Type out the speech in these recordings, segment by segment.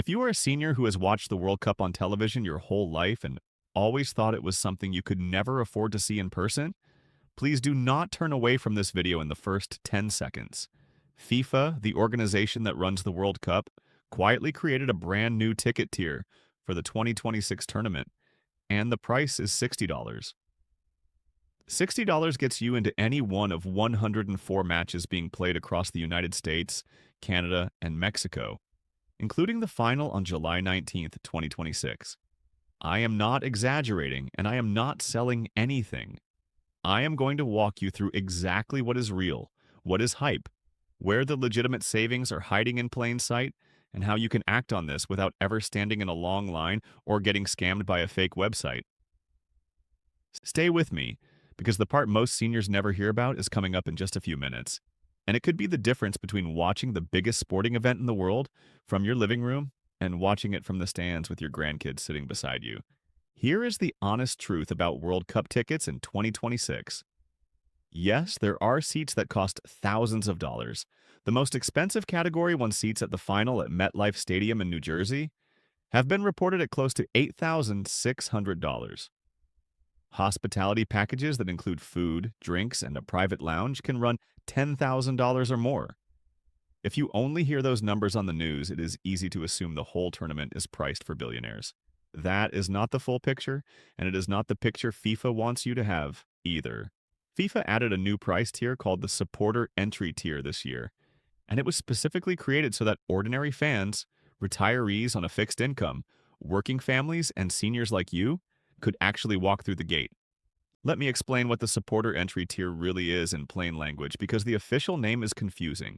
If you are a senior who has watched the World Cup on television your whole life and always thought it was something you could never afford to see in person, please do not turn away from this video in the first 10 seconds. FIFA, the organization that runs the World Cup, quietly created a brand new ticket tier for the 2026 tournament, and the price is $60. $60 gets you into any one of 104 matches being played across the United States, Canada, and Mexico, including the final on July 19th, 2026. I am not exaggerating, and I am not selling anything. I am going to walk you through exactly what is real, what is hype, where the legitimate savings are hiding in plain sight, and how you can act on this without ever standing in a long line or getting scammed by a fake website. Stay with me, because the part most seniors never hear about is coming up in just a few minutes. And it could be the difference between watching the biggest sporting event in the world from your living room and watching it from the stands with your grandkids sitting beside you. Here is the honest truth about World Cup tickets in 2026. Yes, there are seats that cost thousands of dollars. The most expensive category won seats at the final at MetLife Stadium in New Jersey have been reported at close to $8,600. Hospitality packages that include food, drinks, and a private lounge can run $10,000 or more. If you only hear those numbers on the news, it is easy to assume the whole tournament is priced for billionaires. That is not the full picture, and it is not the picture FIFA wants you to have either. FIFA added a new price tier called the Supporter Entry Tier this year, and it was specifically created so that ordinary fans, retirees on a fixed income, working families, and seniors like you could actually walk through the gate. Let me explain what the Supporter Entry Tier really is in plain language, because the official name is confusing.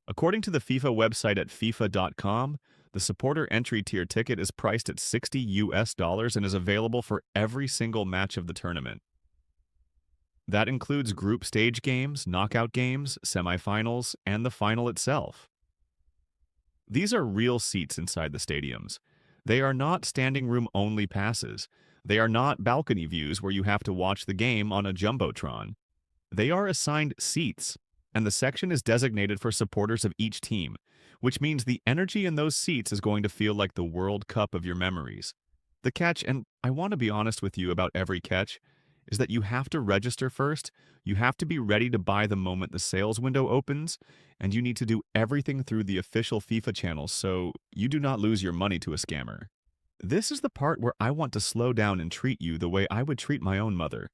According to the FIFA website at FIFA.com, the Supporter Entry Tier ticket is priced at $60 and is available for every single match of the tournament. That includes group stage games, knockout games, semifinals, and the final itself. These are real seats inside the stadiums. They are not standing room only passes. They are not balcony views where you have to watch the game on a jumbotron. They are assigned seats, and the section is designated for supporters of each team, which means the energy in those seats is going to feel like the World Cup of your memories. The catch, and I want to be honest with you about every catch, is that you have to register first, you have to be ready to buy the moment the sales window opens, and you need to do everything through the official FIFA channels so you do not lose your money to a scammer. This is the part where I want to slow down and treat you the way I would treat my own mother.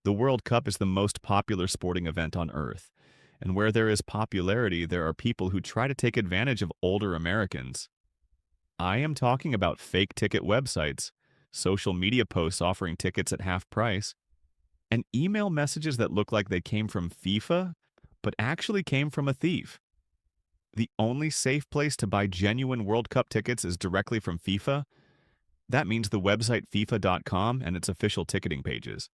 The World Cup is the most popular sporting event on Earth, and where there is popularity, there are people who try to take advantage of older Americans. I am talking about fake ticket websites, social media posts offering tickets at half price, and email messages that look like they came from FIFA, but actually came from a thief. The only safe place to buy genuine World Cup tickets is directly from FIFA. That means the website FIFA.com and its official ticketing pages.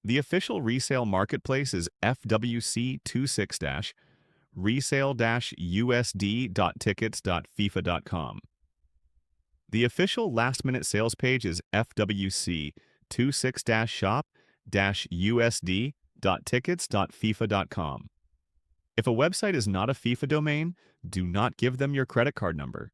The official resale marketplace is FWC26-resale-usd.tickets.fifa.com. The official last-minute sales page is FWC26-shop-usd.tickets.fifa.com. If a website is not a FIFA domain, do not give them your credit card number.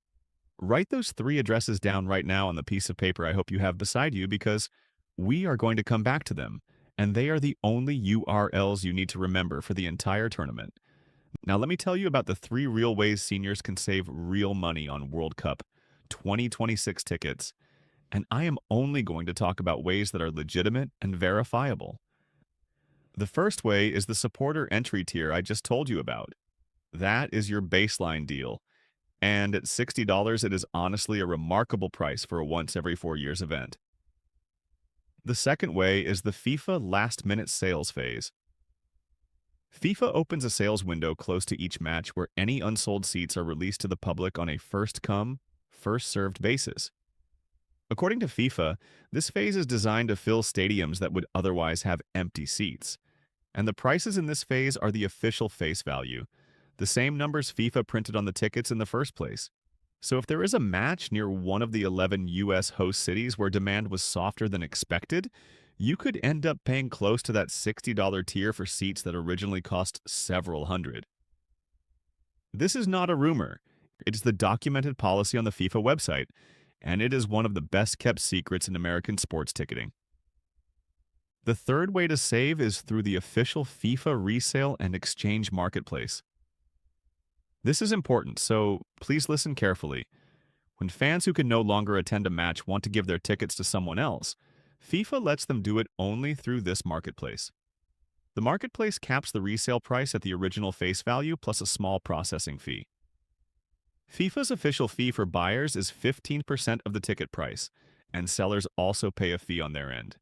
Write those 3 addresses down right now on the piece of paper I hope you have beside you, because we are going to come back to them, and they are the only URLs you need to remember for the entire tournament. Now let me tell you about the 3 real ways seniors can save real money on World Cup 2026 tickets, and I am only going to talk about ways that are legitimate and verifiable. The first way is the supporter entry tier I just told you about. That is your baseline deal, and at $60 it is honestly a remarkable price for a once every 4 years event. The second way is the FIFA last-minute sales phase. FIFA opens a sales window close to each match where any unsold seats are released to the public on a first-come, first-served basis. According to FIFA, this phase is designed to fill stadiums that would otherwise have empty seats, and the prices in this phase are the official face value, the same numbers FIFA printed on the tickets in the first place. So if there is a match near one of the 11 U.S. host cities where demand was softer than expected, you could end up paying close to that $60 tier for seats that originally cost several hundred. This is not a rumor. It is the documented policy on the FIFA website, and it is one of the best-kept secrets in American sports ticketing. The third way to save is through the official FIFA resale and exchange marketplace. This is important, so please listen carefully. When fans who can no longer attend a match want to give their tickets to someone else, FIFA lets them do it only through this marketplace. The marketplace caps the resale price at the original face value plus a small processing fee. FIFA's official fee for buyers is 15% of the ticket price, and sellers also pay a fee on their end.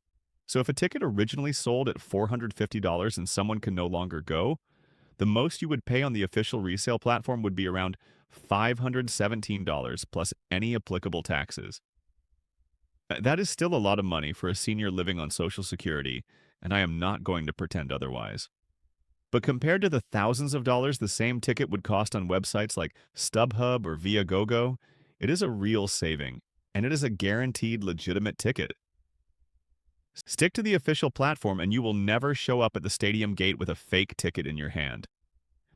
So if a ticket originally sold at $450 and someone can no longer go, the most you would pay on the official resale platform would be around $517 plus any applicable taxes. That is still a lot of money for a senior living on Social Security, and I am not going to pretend otherwise. But compared to the thousands of dollars the same ticket would cost on websites like StubHub or Viagogo, it is a real saving, and it is a guaranteed legitimate ticket. Stick to the official platform and you will never show up at the stadium gate with a fake ticket in your hand.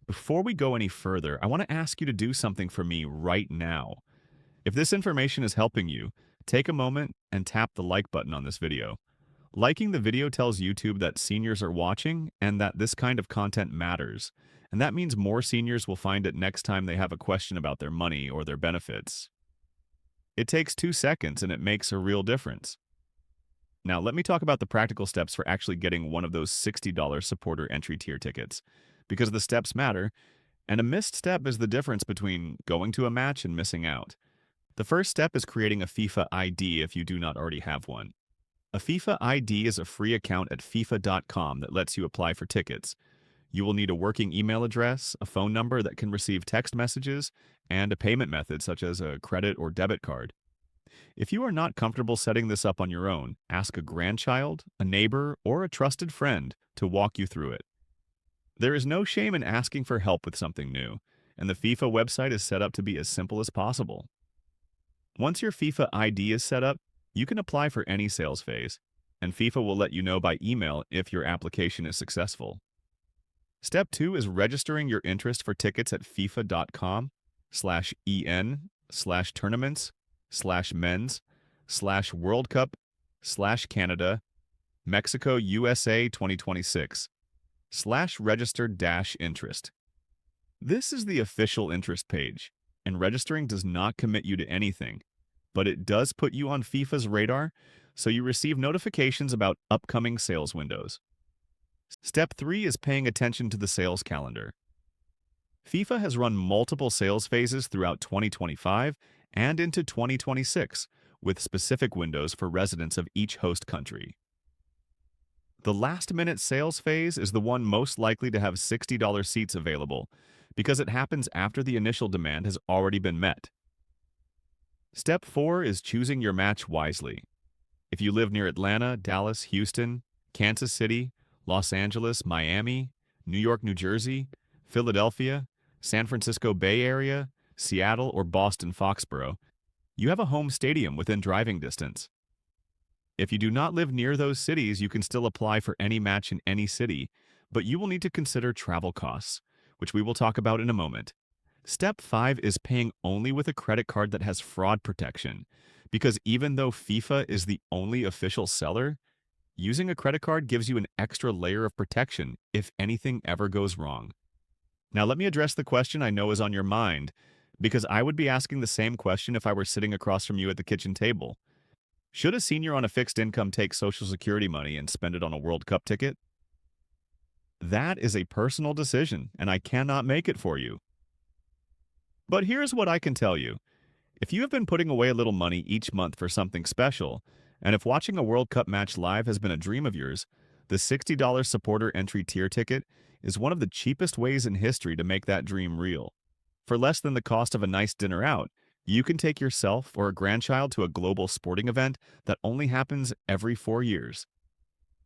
Before we go any further, I want to ask you to do something for me right now. If this information is helping you, take a moment and tap the like button on this video. Liking the video tells YouTube that seniors are watching and that this kind of content matters, and that means more seniors will find it next time they have a question about their money or their benefits. It takes 2 seconds and it makes a real difference. Now, let me talk about the practical steps for actually getting one of those $60 supporter entry tier tickets, because the steps matter, and a missed step is the difference between going to a match and missing out. The first step is creating a FIFA ID if you do not already have one. A FIFA ID is a free account at FIFA.com that lets you apply for tickets. You will need a working email address, a phone number that can receive text messages, and a payment method such as a credit or debit card. If you are not comfortable setting this up on your own, ask a grandchild, a neighbor, or a trusted friend to walk you through it. There is no shame in asking for help with something new, and the FIFA website is set up to be as simple as possible. Once your FIFA ID is set up, you can apply for any sales phase, and FIFA will let you know by email if your application is successful. Step 2 is registering your interest for tickets at FIFA.com/en/tournaments/men's/World Cup/Canada Mexico USA 2026/registered-interest. This is the official interest page, and registering does not commit you to anything, but it does put you on FIFA's radar, so you receive notifications about upcoming sales windows. Step 3 is paying attention to the sales calendar. FIFA has run multiple sales phases throughout 2025 and into 2026, with specific windows for residents of each host country. The last-minute sales phase is the one most likely to have $60 seats available, because it happens after the initial demand has already been met. Step 4 is choosing your match wisely. If you live near Atlanta, Dallas, Houston, Kansas City, Los Angeles, Miami, New York, New Jersey, Philadelphia, San Francisco Bay Area, Seattle, or Boston Foxborough, you have a home stadium within driving distance. If you do not live near those cities, you can still apply for any match in any city, but you will need to consider travel costs, which we will talk about in a moment. Step 5 is paying only with a credit card that has fraud protection, because even though FIFA is the only official seller, using a credit card gives you an extra layer of protection if anything ever goes wrong. Now let me address the question I know is on your mind, because I would be asking the same question if I were sitting across from you at the kitchen table. Should a senior on a fixed income take Social Security money and spend it on a World Cup ticket? That is a personal decision, and I cannot make it for you. But here's what I can tell you. If you have been putting away a little money each month for something special, and if watching a World Cup match live has been a dream of yours, the $60 supporter entry tier ticket is one of the cheapest ways in history to make that dream real. For less than the cost of a nice dinner out, you can take yourself or a grandchild to a global sporting event that only happens every 4 years.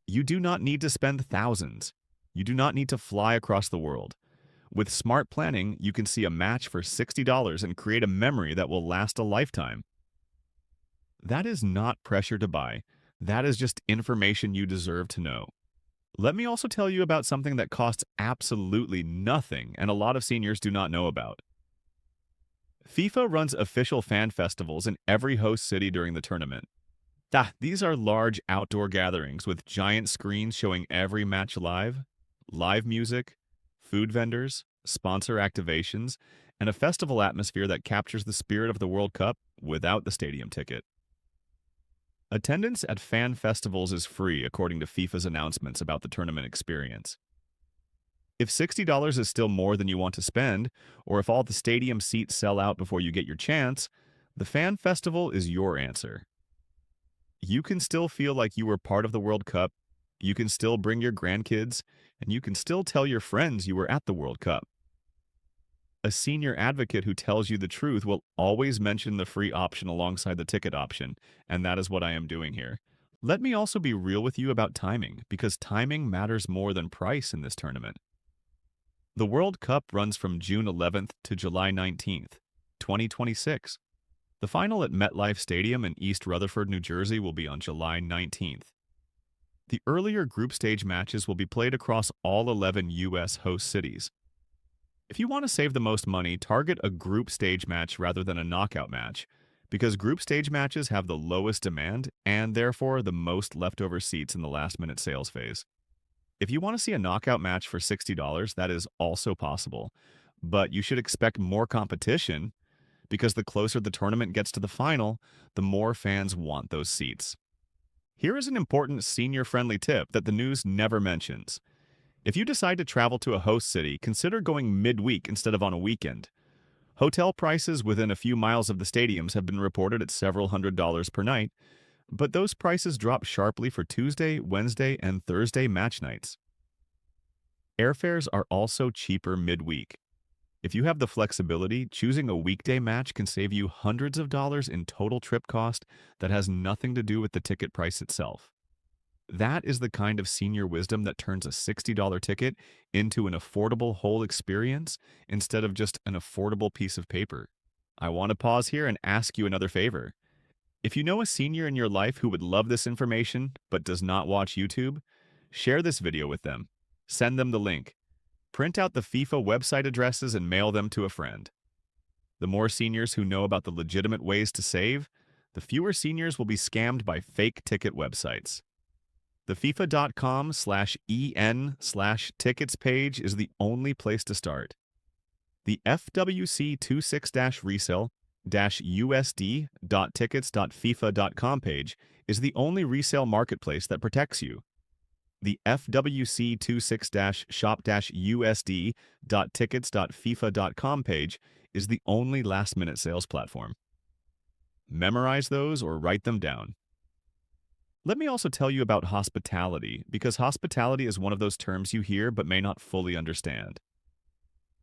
You do not need to spend thousands. You do not need to fly across the world. With smart planning, you can see a match for $60 and create a memory that will last a lifetime. That is not pressure to buy. That is just information you deserve to know. Let me also tell you about something that costs absolutely nothing and a lot of seniors do not know about. FIFA runs official fan festivals in every host city during the tournament. These are large outdoor gatherings with giant screens showing every match live, live music, food vendors, sponsor activations, and a festival atmosphere that captures the spirit of the World Cup without the stadium ticket. Attendance at fan festivals is free according to FIFA's announcements about the tournament experience. If $60 is still more than you want to spend, or if all the stadium seats sell out before you get your chance, the fan festival is your answer. You can still feel like you were part of the World Cup, you can still bring your grandkids, and you can still tell your friends you were at the World Cup. A senior advocate who tells you the truth will always mention the free option alongside the ticket option, and that is what I am doing here. Let me also be real with you about timing, because timing matters more than price in this tournament. The World Cup runs from June 11th to July 19th, 2026. The final at MetLife Stadium in East Rutherford, New Jersey will be on July 19th. The earlier group stage matches will be played across all 11 U.S. host cities. If you want to save the most money, target a group stage match rather than a knockout match, because group stage matches have the lowest demand and therefore the most leftover seats in the last-minute sales phase. If you want to see a knockout match for $60, that is also possible, but you should expect more competition because the closer the tournament gets to the final, the more fans want those seats. Here is an important senior-friendly tip that the news never mentions. If you decide to travel to a host city, consider going midweek instead of on a weekend. Hotel prices within a few miles of the stadiums have been reported at several $100s per night, but those prices drop sharply for Tuesday, Wednesday, and Thursday match nights. Airfares are also cheaper midweek. If you have the flexibility, choosing a weekday match can save you hundreds of dollars in total trip cost that has nothing to do with the ticket price itself. That is the kind of senior wisdom that turns a $60 ticket into an affordable whole experience instead of just an affordable piece of paper. I want to pause here and ask you another favor. If you know a senior in your life who would love this information but does not watch YouTube, share this video with them. Send them the link. Print out the FIFA website addresses and mail them to a friend. The more seniors who know about the legitimate ways to save, the fewer seniors will be scammed by fake ticket websites. The FIFA.com/EN/tickets page is the only place to start. The FWC26-resale-USD.tickets.FIFA.com page is the only resale marketplace that protects you. The FWC26-shop-USD.tickets.FIFA.com page is the only last-minute sales platform. Memorize those or write them down. Let me also tell you about hospitality, because hospitality is one of those terms you hear but may not fully understand.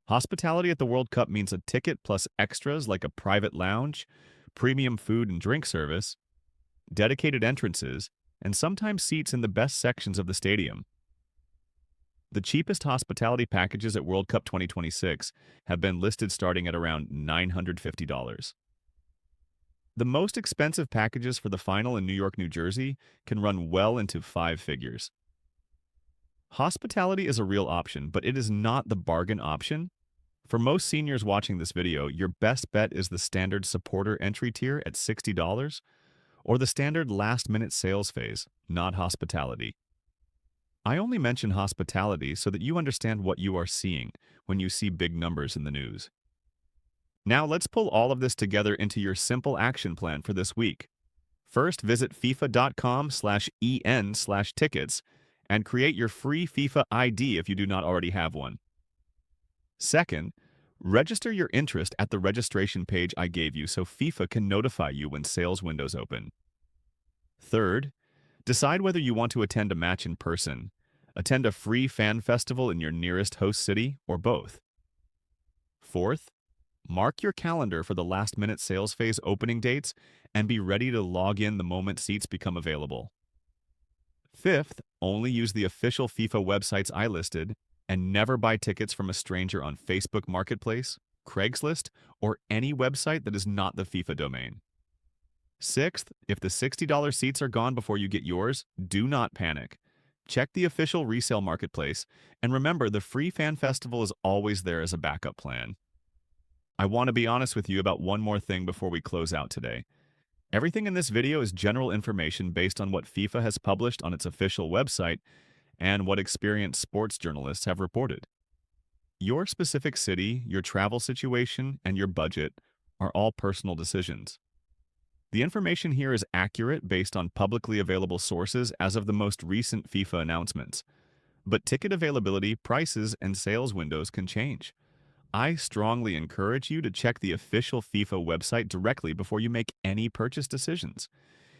Hospitality at the World Cup means a ticket plus extras like a private lounge, premium food and drink service, dedicated entrances, and sometimes seats in the best sections of the stadium. The cheapest hospitality packages at World Cup 2026 have been listed starting at around $950. The most expensive packages for the final in New York, New Jersey can run well into 5 figures. Hospitality is a real option, but it is not the bargain option. For most seniors watching this video, your best bet is the standard supporter entry tier at $60 or the standard last-minute sales phase, not hospitality. I only mention hospitality so that you understand what you are seeing when you see big numbers in the news. Now let's pull all of this together into your simple action plan for this week. First, visit FIFA.com/EN/tickets and create your free FIFA ID if you do not already have one. Second, register your interest at the registration page I gave you so FIFA can notify you when sales windows open. Third, decide whether you want to attend a match in person, attend a free fan festival in your nearest host city, or both. Fourth, mark your calendar for the last-minute sales phase opening dates and be ready to log in the moment seats become available. Fifth, only use the official FIFA websites I listed and never buy tickets from a stranger on Facebook Marketplace, Craigslist, or any website that is not the FIFA domain. Sixth, if the $60 seats are gone before you get yours, do not panic. Check the official resale marketplace, and remember the free fan festival is always there as a backup plan. I want to be honest with you about one more thing before we close out today. Everything in this video is general information based on what FIFA has published on its official website and what experienced sports journalists have reported. Your specific city, your travel situation, and your budget are all personal decisions. The information here is accurate based on publicly available sources as of the most recent FIFA announcements, but ticket availability, prices, and sales windows can change. I strongly encourage you to check the official FIFA website directly before you make any purchase decisions.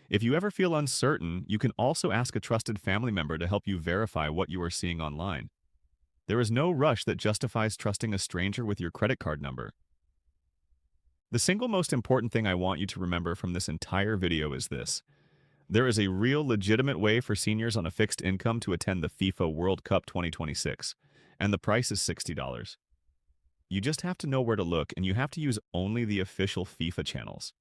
If you ever feel uncertain, you can also ask a trusted family member to help you verify what you are seeing online. There is no rush that justifies trusting a stranger with your credit card number. The single most important thing I want you to remember from this entire video is this. There is a real legitimate way for seniors on a fixed income to attend the FIFA World Cup 2026, and the price is $60. You just have to know where to look, and you have to use only the official FIFA channels.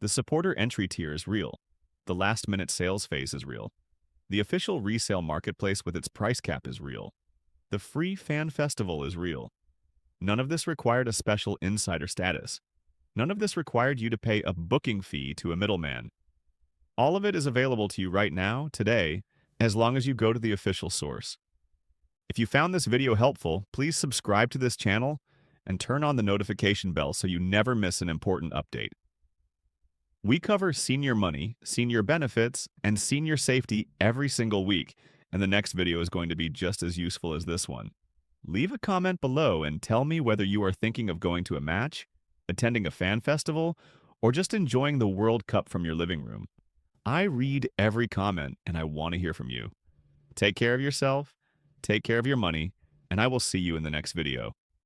The supporter entry tier is real. The last-minute sales phase is real. The official resale marketplace with its price cap is real. The free fan festival is real. None of this required a special insider status. None of this required you to pay a booking fee to a middleman. All of it is available to you right now, today, as long as you go to the official source. If you found this video helpful, please subscribe to this channel and turn on the notification bell so you never miss an important update. We cover senior money, senior benefits, and senior safety every single week, and the next video is going to be just as useful as this one. Leave a comment below and tell me whether you are thinking of going to a match, attending a fan festival, or just enjoying the World Cup from your living room. I read every comment, and I want to hear from you. Take care of yourself, take care of your money, and I will see you in the next video.